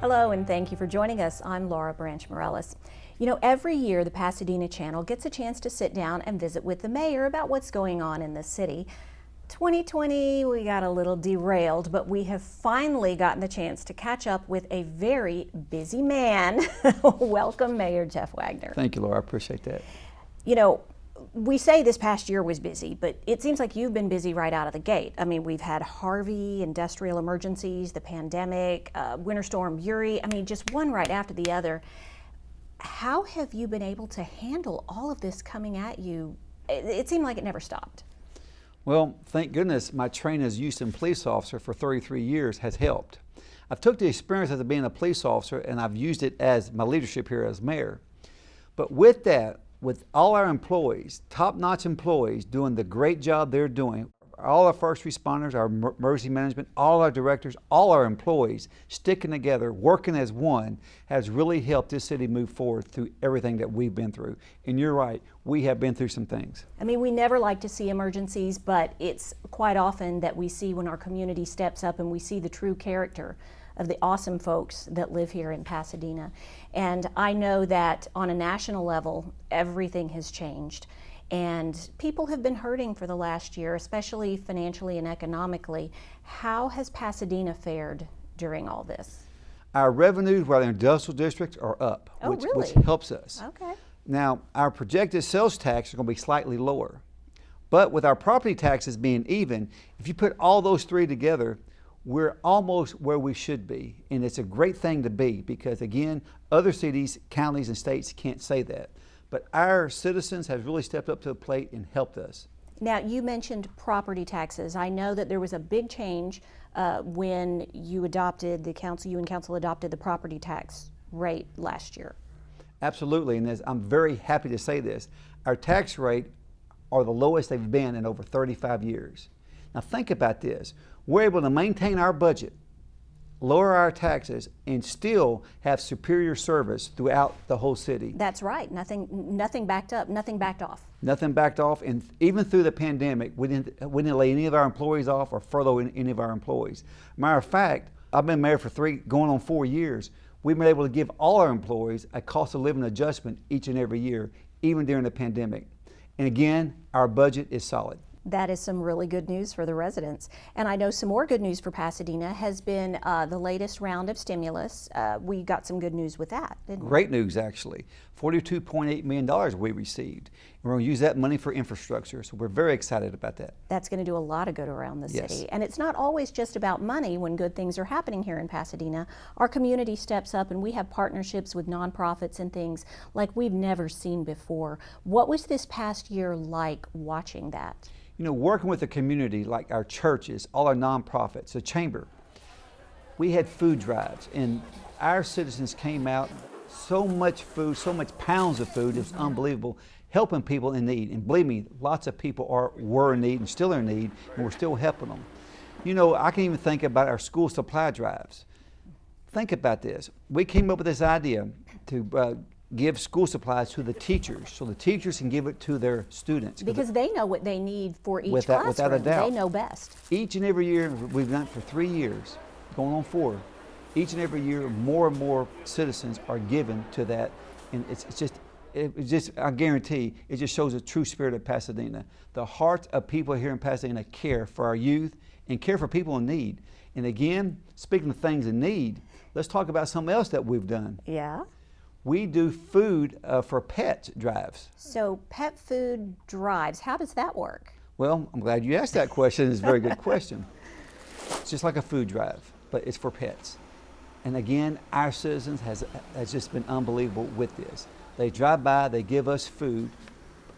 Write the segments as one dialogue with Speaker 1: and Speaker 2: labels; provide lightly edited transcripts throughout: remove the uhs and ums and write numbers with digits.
Speaker 1: Hello, and thank you for joining us. I'm Laura Branch Morales. You know, every year the Pasadena Channel gets a chance to sit down and visit with the mayor about what's going on in the city. 2020, we got a little derailed, but we have finally gotten the chance to catch up with a very busy man. Welcome, Mayor Jeff Wagner.
Speaker 2: Thank you, Laura. I appreciate that.
Speaker 1: You know, we say this past year was busy, but it seems like you've been busy right out of the gate. I mean, we've had Harvey, industrial emergencies, the pandemic, Winter Storm Uri, I mean, just one right after the other. How have you been able to handle all of this coming at you? It seemed like it never stopped.
Speaker 2: Well, thank goodness my training as a Houston police officer for 33 years has helped. I've took the experience as being a police officer and I've used it as my leadership here as mayor. But with that, with all our employees, top-notch employees doing the great job they're doing, all our first responders, our emergency management, all our directors, all our employees sticking together, working as one, has really helped this city move forward through everything that we've been through. And you're right, we have been through some things.
Speaker 1: I mean, we never like to see emergencies, but it's quite often that we see when our community steps up and we see the true character of the awesome folks that live here in Pasadena. And I know that on a national level, everything has changed. And people have been hurting for the last year, especially financially and economically. How has Pasadena fared during all this?
Speaker 2: Our revenues while the industrial districts are up, which helps us.
Speaker 1: Okay.
Speaker 2: Now, our projected sales tax are going to be slightly lower. But with our property taxes being even, if you put all those three together, we're almost where we should be. And it's a great thing to be because, again, other cities, counties, and states can't say that. But our citizens have really stepped up to the plate and helped us.
Speaker 1: Now, you mentioned property taxes. I know that there was a big change when you and council adopted the property tax rate last year.
Speaker 2: Absolutely, and I'm very happy to say this. Our tax rate are the lowest they've been in over 35 years. Now think about this. We're able to maintain our budget, lower our taxes, and still have superior service throughout the whole city.
Speaker 1: That's right. Nothing backed up, nothing backed off.
Speaker 2: Nothing backed off, and even through the pandemic, we didn't lay any of our employees off or furlough any of our employees. Matter of fact, I've been mayor for going on 4 years. We've been able to give all our employees a cost of living adjustment each and every year, even during the pandemic. And again, our budget is solid.
Speaker 1: That is some really good news for the residents. And I know some more good news for Pasadena has been the latest round of stimulus. We got some good news with that, didn't we?
Speaker 2: Great news, actually. $42.8 million we received. And we're going to use that money for infrastructure, so we're very excited about that.
Speaker 1: That's going to do a lot of good around the city. And it's not always just about money when good things are happening here in Pasadena. Our community steps up and we have partnerships with nonprofits and things like we've never seen before. What was this past year like watching that?
Speaker 2: You know, working with the community, like our churches, all our nonprofits, the chamber, we had food drives, and our citizens came out, so much food, so much pounds of food, it was unbelievable, helping people in need. And believe me, lots of people were in need and still are in need, and we're still helping them. You know, I can even think about our school supply drives. Think about this. We came up with this idea to give school supplies to the teachers so the teachers can give it to their students.
Speaker 1: Because they know what they need for each classroom.
Speaker 2: Without a doubt.
Speaker 1: They know best.
Speaker 2: Each and every year, we've done it for 3 years, going on 4. Each and every year, more and more citizens are given to that. And it's just, I guarantee, it just shows the true spirit of Pasadena. The hearts of people here in Pasadena care for our youth and care for people in need. And again, speaking of things in need, let's talk about something else that we've done.
Speaker 1: Yeah.
Speaker 2: We do food for pet drives.
Speaker 1: So pet food drives, how does that work?
Speaker 2: Well, I'm glad you asked that question. It's a very good question. It's just like a food drive, but it's for pets. And again, our citizens has just been unbelievable with this. They drive by, they give us food,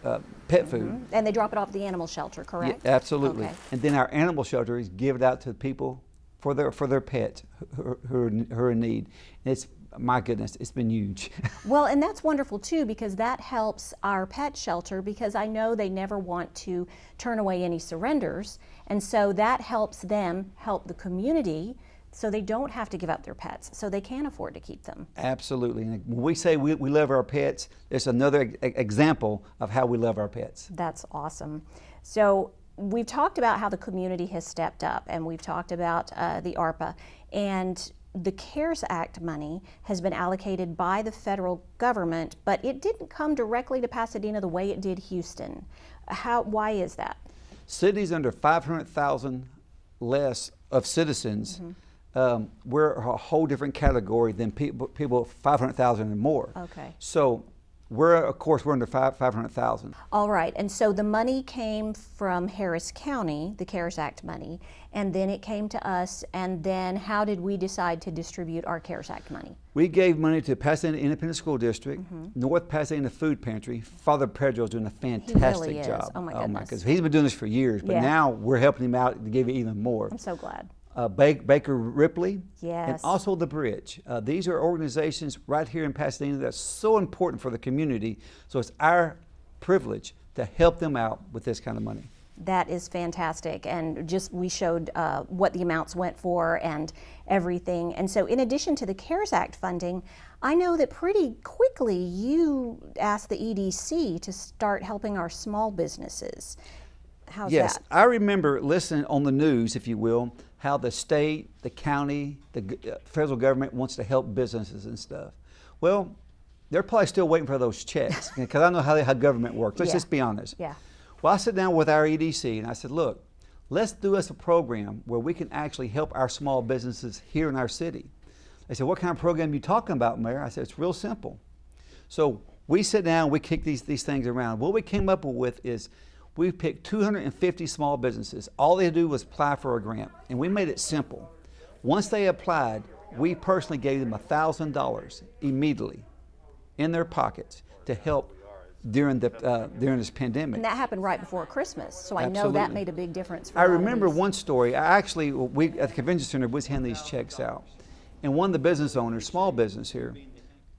Speaker 2: pet food.
Speaker 1: And they drop it off at the animal shelter, correct?
Speaker 2: Yeah, absolutely.
Speaker 1: Okay.
Speaker 2: And then our animal shelters give it out to people for their pets who are in need. And it's, my goodness, it's been huge.
Speaker 1: Well, and that's wonderful too, because that helps our pet shelter, because I know they never want to turn away any surrenders. And so that helps them help the community so they don't have to give up their pets, so they can afford to keep them.
Speaker 2: Absolutely. And when we say we love our pets, it's another example of how we love our pets.
Speaker 1: That's awesome. So we've talked about how the community has stepped up, and we've talked about the ARPA. And the CARES Act money has been allocated by the federal government, but it didn't come directly to Pasadena the way it did Houston. Why is that?
Speaker 2: Cities under 500,000 less of citizens, we're a whole different category than people 500,000 and more.
Speaker 1: Okay.
Speaker 2: So of course, we're under 500,000.
Speaker 1: All right, and so the money came from Harris County, the CARES Act money, and then it came to us, and then how did we decide to distribute our CARES Act money?
Speaker 2: We gave money to Pasadena Independent School District, North Pasadena Food Pantry. Father Pedro's doing a fantastic
Speaker 1: really is.
Speaker 2: job.
Speaker 1: Oh my goodness.
Speaker 2: He's been doing this for years, but
Speaker 1: Yeah.
Speaker 2: now we're helping him out to give you even more.
Speaker 1: I'm so glad.
Speaker 2: Baker Ripley,
Speaker 1: Yes.
Speaker 2: and also The Bridge. These are organizations right here in Pasadena that's so important for the community. So it's our privilege to help them out with this kind of money.
Speaker 1: That is fantastic, and just we showed what the amounts went for and everything. And so in addition to the CARES Act funding, I know that pretty quickly you asked the EDC to start helping our small businesses. How's
Speaker 2: Yes,
Speaker 1: that?
Speaker 2: I remember listening on the news, if you will, how the state, the county, the federal government wants to help businesses and stuff. Well, they're probably still waiting for those checks, because I know how government works. Let's
Speaker 1: Yeah.
Speaker 2: just be honest.
Speaker 1: Yeah.
Speaker 2: Well, I sat down with our EDC and I said, look, let's do us a program where we can actually help our small businesses here in our city. They said, what kind of program are you talking about, Mayor? I said, it's real simple. So we sit down, we kick these things around. What we came up with is we picked 250 small businesses. All they had to do was apply for a grant, and we made it simple. Once they applied, we personally gave them $1,000 immediately in their pockets to help during this pandemic.
Speaker 1: And that happened right before Christmas, so I know
Speaker 2: Absolutely.
Speaker 1: that made a big difference for
Speaker 2: I
Speaker 1: a lot of
Speaker 2: remember
Speaker 1: these.
Speaker 2: one story. We at the convention center was handing these checks out, and one of the business owners, small business here,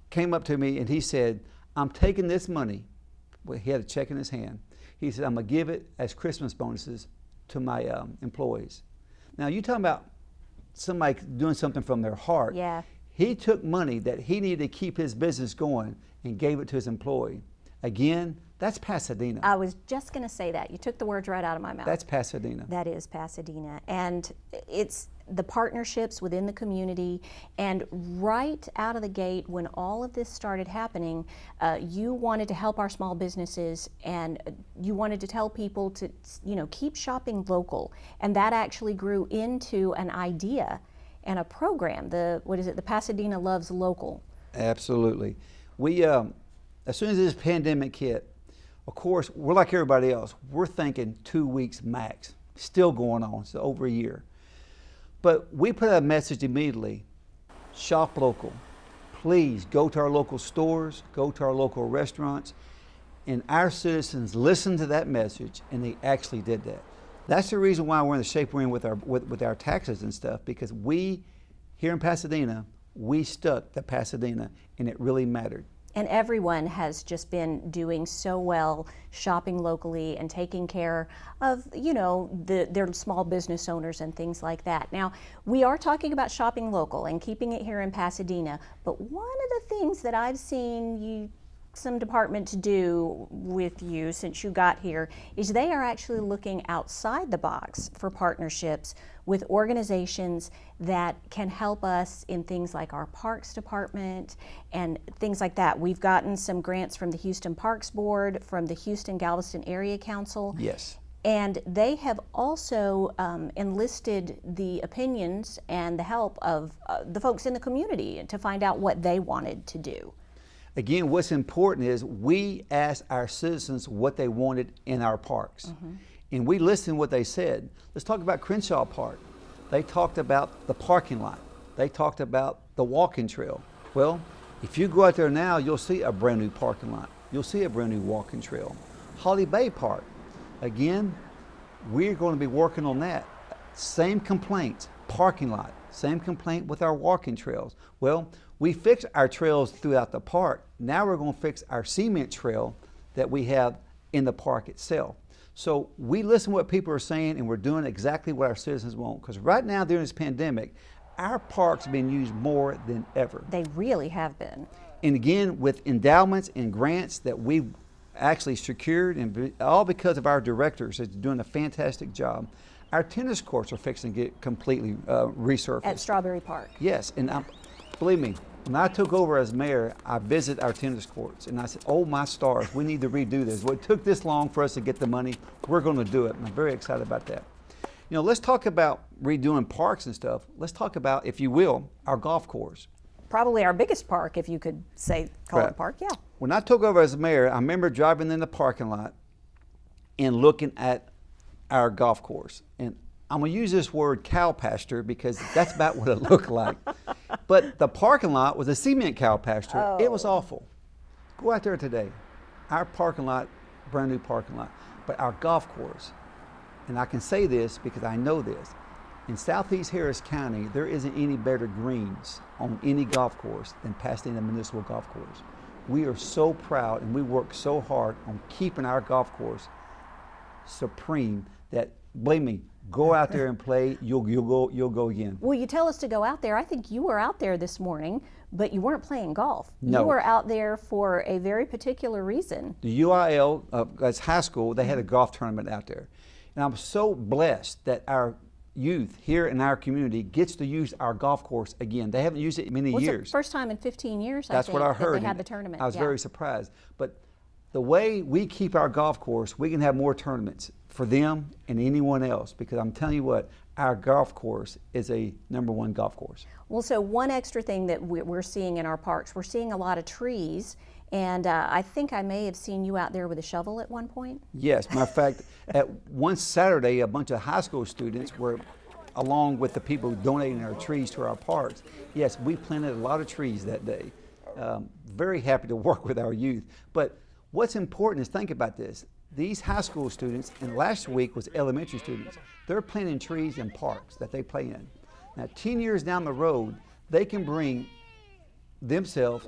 Speaker 2: came up to me and he said, "I'm taking this money." Well, he had a check in his hand. He said, "I'm gonna give it as Christmas bonuses to my employees." Now you talking about somebody doing something from their heart.
Speaker 1: Yeah.
Speaker 2: He took money that he needed to keep his business going and gave it to his employee. Again, that's Pasadena.
Speaker 1: I was just going to say that. You took the words right out of my mouth.
Speaker 2: That's Pasadena.
Speaker 1: That is Pasadena. And it's the partnerships within the community. And right out of the gate, when all of this started happening, you wanted to help our small businesses, and you wanted to tell people to, keep shopping local. And that actually grew into an idea and a program. The Pasadena Loves Local.
Speaker 2: Absolutely. We, as soon as this pandemic hit, of course, we're like everybody else. We're thinking 2 weeks max. Still going on. It's over a year. But we put out a message immediately. Shop local. Please go to our local stores, go to our local restaurants. And our citizens listened to that message, and they actually did that. That's the reason why we're in the shape we're in with our taxes and stuff, because we, here in Pasadena, we stuck to Pasadena, and it really mattered.
Speaker 1: And everyone has just been doing so well shopping locally and taking care of, their small business owners and things like that. Now, we are talking about shopping local and keeping it here in Pasadena, but one of the things that I've seen some departments do with you since you got here is they are actually looking outside the box for partnerships with organizations that can help us in things like our parks department and things like that. We've gotten some grants from the Houston Parks Board, from the Houston Galveston Area Council.
Speaker 2: Yes.
Speaker 1: And they have also enlisted the opinions and the help of the folks in the community to find out what they wanted to do.
Speaker 2: Again, what's important is we asked our citizens what they wanted in our parks. And we listened to what they said. Let's talk about Crenshaw Park. They talked about the parking lot. They talked about the walking trail. Well, if you go out there now, you'll see a brand new parking lot. You'll see a brand new walking trail. Holly Bay Park, again, we're going to be working on that. Same complaints, parking lot, same complaint with our walking trails. Well, we fixed our trails throughout the park. Now we're going to fix our cement trail that we have in the park itself. So we listen to what people are saying, and we're doing exactly what our citizens want. Because right now during this pandemic, our parks are being used more than ever.
Speaker 1: They really have been.
Speaker 2: And again, with endowments and grants that we've actually secured, and all because of our directors that's doing a fantastic job, Our tennis courts are fixing to get completely resurfaced.
Speaker 1: At Strawberry Park.
Speaker 2: Yes, and believe me, when I took over as mayor, I visited our tennis courts, and I said, oh my stars, we need to redo this. Well, it took this long for us to get the money. We're going to do it, and I'm very excited about that. You know, let's talk about redoing parks and stuff. Let's talk about, if you will, our golf course.
Speaker 1: Probably our biggest park, if you could call it a park, yeah.
Speaker 2: When I took over as mayor, I remember driving in the parking lot and looking at our golf course. And I'm going to use this word cow pasture because that's about what it looked like. But the parking lot was a cement cow pasture.
Speaker 1: Oh.
Speaker 2: It was awful. Go out there today. Our parking lot, brand new parking lot. But our golf course, and I can say this because I know this, in Southeast Harris County, there isn't any better greens on any golf course than Pasadena Municipal Golf Course. We are so proud and we work so hard on keeping our golf course supreme that, believe me, go out there and play, you'll go again.
Speaker 1: Well, you tell us to go out there. I think you were out there this morning, but you weren't playing golf.
Speaker 2: No.
Speaker 1: You were out there for a very particular reason.
Speaker 2: The UIL, as high school, they had a golf tournament out there. And I'm so blessed that our youth here in our community gets to use our golf course again. They haven't used it in many years.
Speaker 1: It's the first time in 15 years,
Speaker 2: That's
Speaker 1: I think,
Speaker 2: what I heard.
Speaker 1: that they had the tournament.
Speaker 2: I was very surprised. But the way we keep our golf course, we can have more tournaments for them and anyone else, because I'm telling you what, our golf course is a #1 golf course.
Speaker 1: Well, so one extra thing that we're seeing in our parks, we're seeing a lot of trees, and I think I may have seen you out there with a shovel at one point.
Speaker 2: Yes, matter of fact, at one Saturday, a bunch of high school students were, along with the people donating our trees to our parks. Yes, we planted a lot of trees that day. Very happy to work with our youth. But what's important is, think about this. These high school students, and last week was elementary students, they're planting trees in parks that they play in. Now, 10 years down the road, they can bring themselves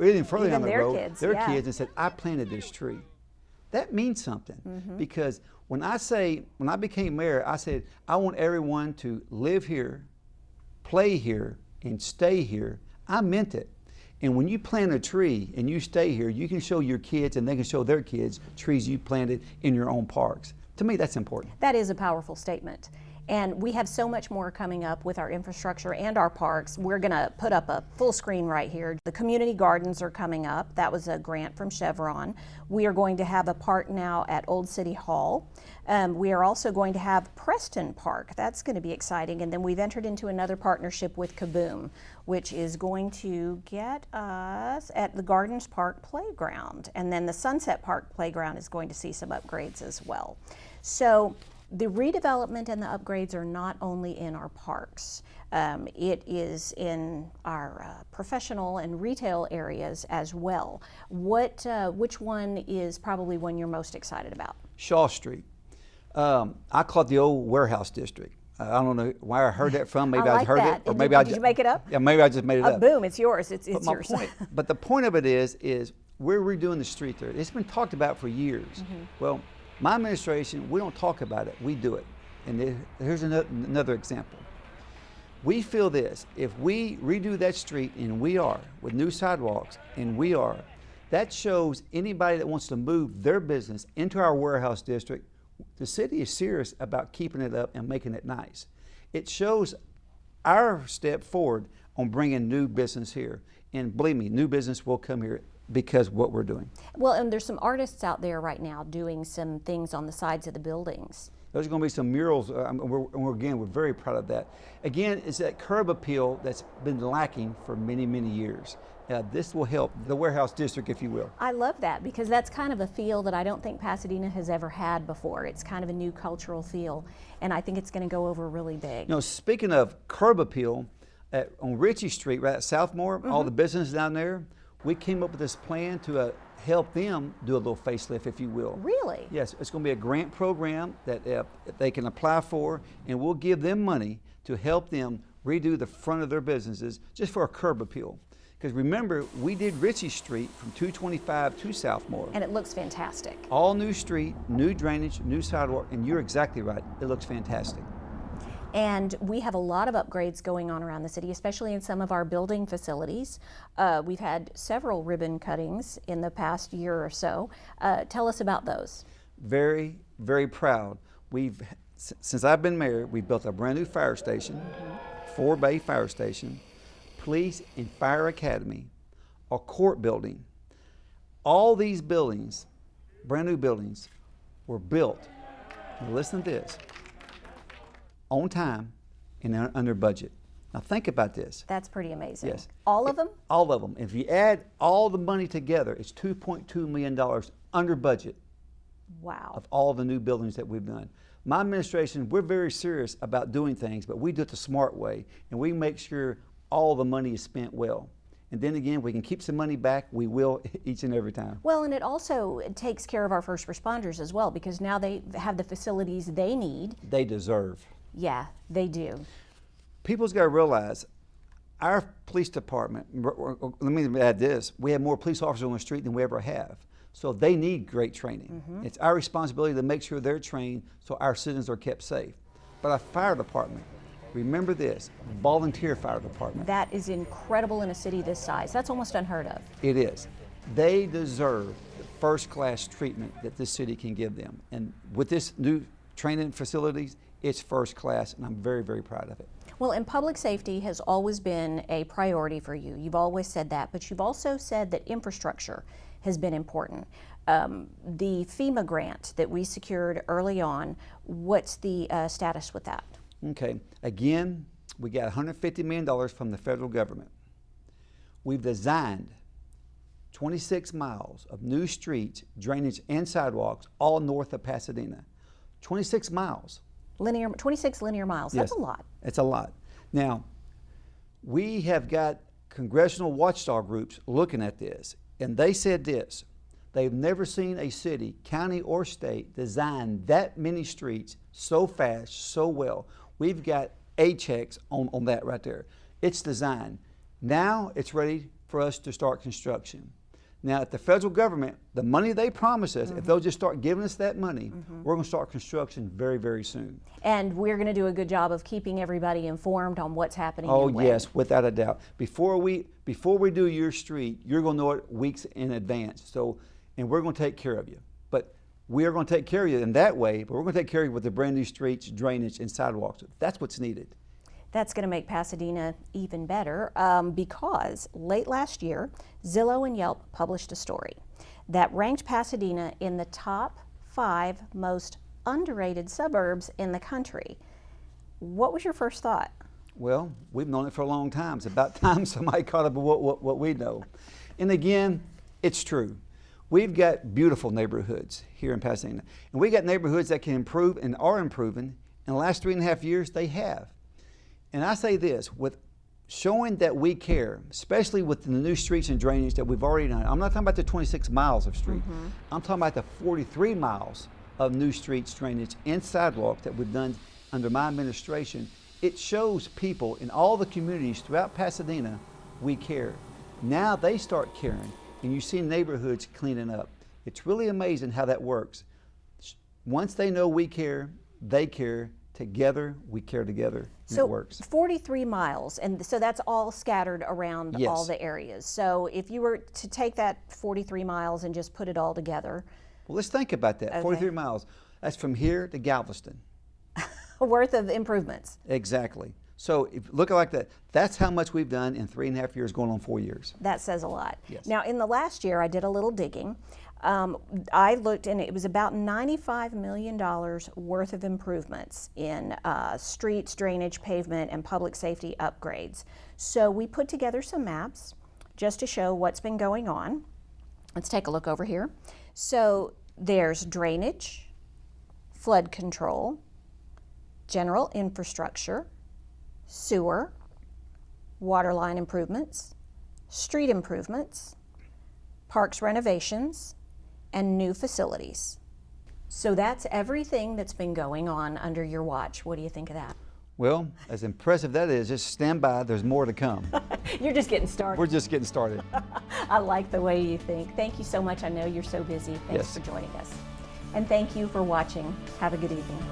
Speaker 2: even further down the road, their kids, and say, I planted this tree. That means something, because when I became mayor, I said, I want everyone to live here, play here, and stay here. I meant it. And when you plant a tree and you stay here, you can show your kids and they can show their kids trees you planted in your own parks. To me, that's important.
Speaker 1: That is a powerful statement. And we have so much more coming up with our infrastructure and our parks. We're going to put up a full screen right here. The community gardens are coming up. That was a grant from Chevron. We are going to have a park now at Old City Hall. We are also going to have Preston Park. That's going to be exciting. And then we've entered into another partnership with Kaboom, which is going to get us at the Gardens Park Playground. And then the Sunset Park Playground is going to see some upgrades as well. So the redevelopment and the upgrades are not only in our parks. It is in our professional and retail areas as well. Which one is probably one you're most excited about?
Speaker 2: Shaw Street. I call it the old warehouse district. I don't know where I heard that from. Maybe I heard it, or maybe
Speaker 1: did you make it up?
Speaker 2: Yeah, maybe I just made it up.
Speaker 1: Boom! It's yours. It's
Speaker 2: but
Speaker 1: yours.
Speaker 2: But the point of it is we're redoing the street there. It's been talked about for years. Well, my administration, we don't talk about it. We do it. And here's another example. We feel this: if we redo that street, and we are, with new sidewalks, and we are, that shows anybody that wants to move their business into our warehouse district. The city is serious about keeping it up and making it nice. It shows our step forward on bringing new business here. And believe me, new business will come here because of what we're doing.
Speaker 1: Well, and there's some artists out there right now doing some things on the sides of the buildings.
Speaker 2: There's going to be some murals, and we're very proud of that. Again, it's that curb appeal that's been lacking for many, many years. This will help the warehouse district, if you will.
Speaker 1: I love that, because that's kind of a feel that I don't think Pasadena has ever had before. It's kind of a new cultural feel, and I think it's going to go over really big.
Speaker 2: You know, speaking of curb appeal, on Richey Street, right at Southmore, all the businesses down there, we came up with this plan to help them do a little facelift, if you will.
Speaker 1: Really?
Speaker 2: Yes, it's going to be a grant program that they can apply for, and we'll give them money to help them redo the front of their businesses just for a curb appeal. Because remember, we did Richey Street from 225 to Southmore.
Speaker 1: And it looks fantastic.
Speaker 2: All new street, new drainage, new sidewalk, and you're exactly right. It looks fantastic.
Speaker 1: And we have a lot of upgrades going on around the city, especially in some of our building facilities. We've had several ribbon cuttings in the past year or so. Tell us about those.
Speaker 2: Very, very proud. We've since I've been mayor, we built a brand new fire station, 4-bay fire station, police and fire academy, a court building. All these buildings, brand new buildings, were built, now listen to this, on time and under budget. Now think about this.
Speaker 1: That's pretty amazing.
Speaker 2: Yes.
Speaker 1: All of them?
Speaker 2: All of them. If you add all the money together, it's $2.2 million under budget
Speaker 1: Wow.
Speaker 2: of all the new buildings that we've done. My administration, we're very serious about doing things, but we do it the smart way, and we make sure all the money is spent well. And then again, we can keep some money back, we will each and every time.
Speaker 1: Well, and it also takes care of our first responders as well, because now they have the facilities they need.
Speaker 2: They deserve.
Speaker 1: Yeah, they do.
Speaker 2: People's got to realize our police department, let me add this, we have more police officers on the street than we ever have. So they need great training. It's our responsibility to make sure they're trained so our citizens are kept safe. But our fire department, remember this, volunteer fire department.
Speaker 1: That is incredible in a city this size. That's almost unheard of.
Speaker 2: It is. They deserve the first-class treatment that this city can give them. And with this new training facilities, it's first class, and I'm very, very proud of it.
Speaker 1: Well, and public safety has always been a priority for you. You've always said that, but you've also said that infrastructure has been important. The FEMA grant that we secured early on, what's the status with that?
Speaker 2: Okay, again, we got $150 million from the federal government. We've designed 26 miles of new streets, drainage, and sidewalks all north of Pasadena. 26 miles.
Speaker 1: 26 linear miles, that's
Speaker 2: Yes,
Speaker 1: a lot.
Speaker 2: It's a lot. Now, we have got congressional watchdog groups looking at this, and they said this, they've never seen a city, county, or state design that many streets so fast, so well. We've got A checks on that right there. It's designed. Now it's ready for us to start construction. Now, if the federal government, the money they promise us, if they'll just start giving us that money, we're going to start construction very, very soon.
Speaker 1: And we're going to do a good job of keeping everybody informed on what's happening.
Speaker 2: Oh,
Speaker 1: and when.
Speaker 2: yes, without a doubt. Before we do your street, you're going to know it weeks in advance. So, and we're going to take care of you. But we are going to take care of you in that way, but we're going to take care of you with the brand new streets, drainage, and sidewalks. That's what's needed.
Speaker 1: That's going to make Pasadena even better because late last year, Zillow and Yelp published a story that ranked Pasadena in the top 5 most underrated suburbs in the country. What was your first thought?
Speaker 2: Well, we've known it for a long time. It's about time somebody caught up with what we know. And again, it's true. We've got beautiful neighborhoods here in Pasadena. And we got neighborhoods that can improve and are improving. In the last 3.5 years, they have. And I say this, with showing that we care, especially with the new streets and drainage that we've already done. I'm not talking about the 26 miles of street. I'm talking about the 43 miles of new streets, drainage, and sidewalk that we've done under my administration. It shows people in all the communities throughout Pasadena, we care. Now they start caring, and you see neighborhoods cleaning up. It's really amazing how that works. Once they know we care, they care. Together, we care together, and it works.
Speaker 1: 43 miles, and so that's all scattered around
Speaker 2: Yes.
Speaker 1: all the areas. So if you were to take that 43 miles and just put it all together.
Speaker 2: Well, let's think about that.
Speaker 1: Okay.
Speaker 2: 43 miles. That's from here to Galveston.
Speaker 1: Worth of improvements.
Speaker 2: Exactly. So if you look like that, that's how much we've done in 3.5 years, going on 4 years.
Speaker 1: That says a lot.
Speaker 2: Yes.
Speaker 1: Now, in the last year, I did a little digging. I looked, and it was about $95 million worth of improvements in streets, drainage, pavement, and public safety upgrades. So we put together some maps just to show what's been going on. Let's take a look over here. So there's drainage, flood control, general infrastructure, sewer, water line improvements, street improvements, parks renovations, and new facilities. So that's everything that's been going on under your watch. What do you think of that?
Speaker 2: Well, as impressive that is, just stand by, there's more to come.
Speaker 1: You're just getting started.
Speaker 2: We're just getting started.
Speaker 1: I like the way you think. Thank you so much. I know you're so busy. Thanks
Speaker 2: Yes.
Speaker 1: for joining us. And thank you for watching. Have a good evening.